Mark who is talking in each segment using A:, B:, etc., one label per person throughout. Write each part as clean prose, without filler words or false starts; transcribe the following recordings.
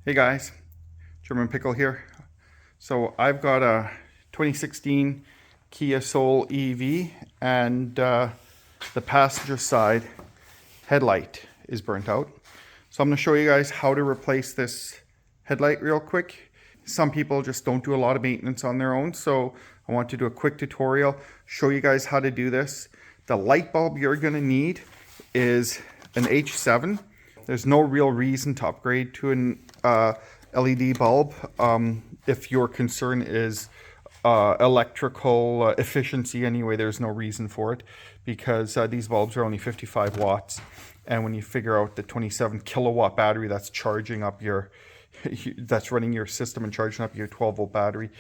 A: Hey guys, German Pickle here. So I've got a 2016 Kia Soul EV and the passenger side headlight is burnt out. So I'm going to show you guys how to replace this headlight real quick. Some people just don't do a lot of maintenance on their own, so I want to do a quick tutorial, show you guys how to do this. The light bulb you're going to need is an H7. There's no real reason to upgrade to an LED bulb if your concern is electrical efficiency. Anyway, there's no reason for it because these bulbs are only 55 watts, and when you figure out the 27 kilowatt battery that's charging up your that's running your system and charging up your 12-volt battery,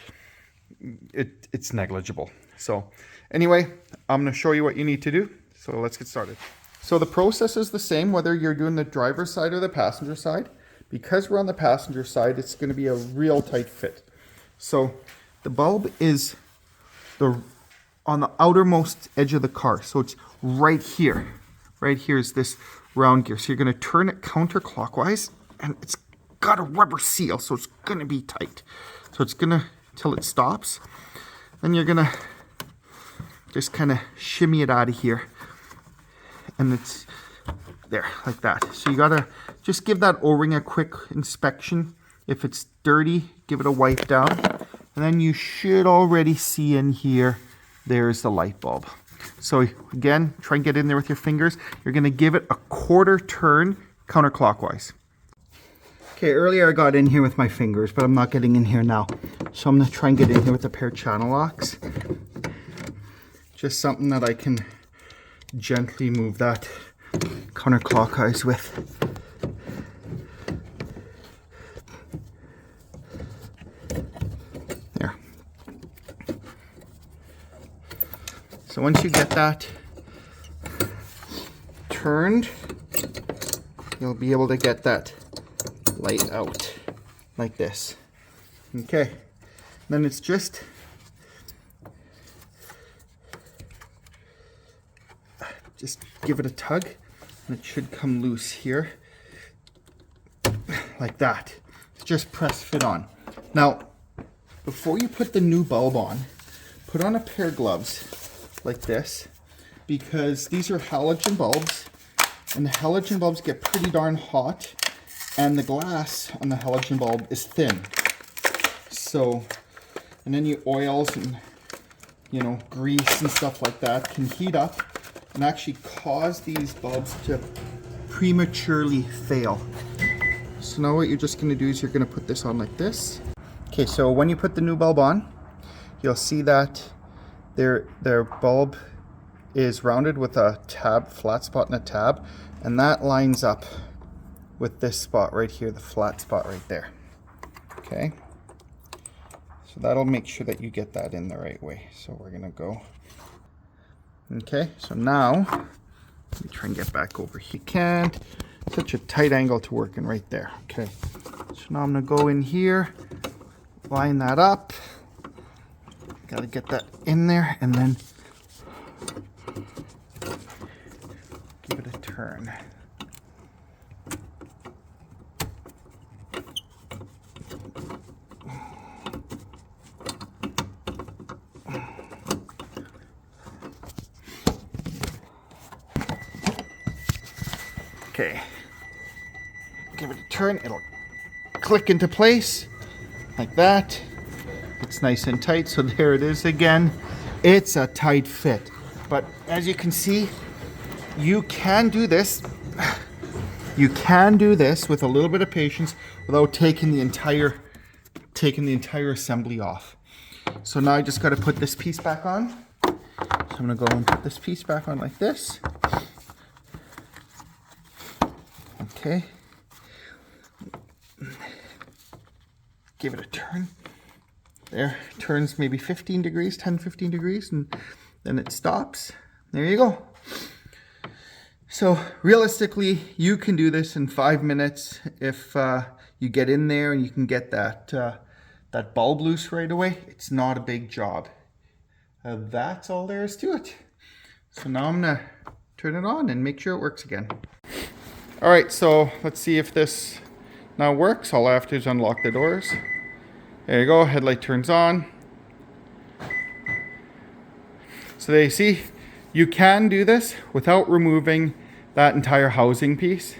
A: it's negligible. So anyway, I'm going to show you what you need to do, so let's get started. So the process is the same whether you're doing the driver's side or the passenger side. Because we're on the passenger side, it's going to be a real tight fit. So the bulb is on the outermost edge of the car. So it's right here. Right here is this round gear. So you're going to turn it counterclockwise, and it's got a rubber seal, so it's going to be tight. So it's going to, till it stops. Then you're going to just kind of shimmy it out of here. And it's there, like that. So you gotta just give that O-ring a quick inspection. If it's dirty, give it a wipe down. And then you should already see in here, there's the light bulb. So again, try and get in there with your fingers. You're gonna give it a quarter turn counterclockwise. Okay, earlier I got in here with my fingers, but I'm not getting in here now. So I'm gonna try and get in here with a pair of channel locks. Just something that I can gently move that counterclockwise with. There. So once you get that turned, you'll be able to get that light out like this. Okay. Then it's just give it a tug, and it should come loose here, like that. Just press fit on. Now, before you put the new bulb on, put on a pair of gloves like this, because these are halogen bulbs, and the halogen bulbs get pretty darn hot, and the glass on the halogen bulb is thin. So, and any oils and, grease and stuff like that can heat up and actually cause these bulbs to prematurely fail. So now what you're just going to do is you're going to put this on like this. Okay, so when you put the new bulb on, you'll see that their bulb is rounded with a tab, flat spot and a tab, and that lines up with this spot right here, the flat spot right there. Okay, so that'll make sure that you get that in the right way. So we're going to go. Okay, so now, let me try and get back over here. You can't, such a tight angle to work in right there. Okay, so now I'm gonna go in here, line that up. Gotta get that in there and then give it a turn. Okay, give it a turn, it'll click into place like that. It's nice and tight, so there it is again. It's a tight fit, but as you can see, you can do this. You can do this with a little bit of patience without taking the entire assembly off. So now I just got to put this piece back on. So I'm gonna go and put this piece back on like this. Okay, give it a turn. There, turns maybe 15 degrees, 10-15 degrees, and then it stops. There you go. So realistically, you can do this in 5 minutes if you get in there and you can get that bulb loose right away. It's not a big job. That's all there is to it. So now I'm gonna turn it on and make sure it works again. All right, so let's see if this now works. All I have to do is unlock the doors. There you go, headlight turns on. So there you see, you can do this without removing that entire housing piece.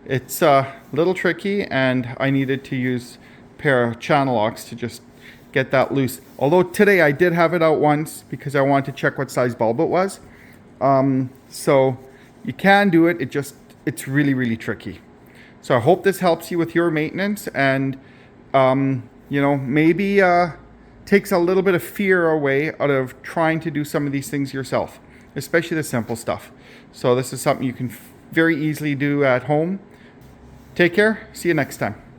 A: It's a little tricky, and I needed to use a pair of channel locks to just get that loose. Although today I did have it out once because I wanted to check what size bulb it was. So you can do it, it's really, really tricky. So I hope this helps you with your maintenance, and you know, maybe takes a little bit of fear away out of trying to do some of these things yourself, especially the simple stuff. So this is something you can very easily do at home. Take care. See you next time.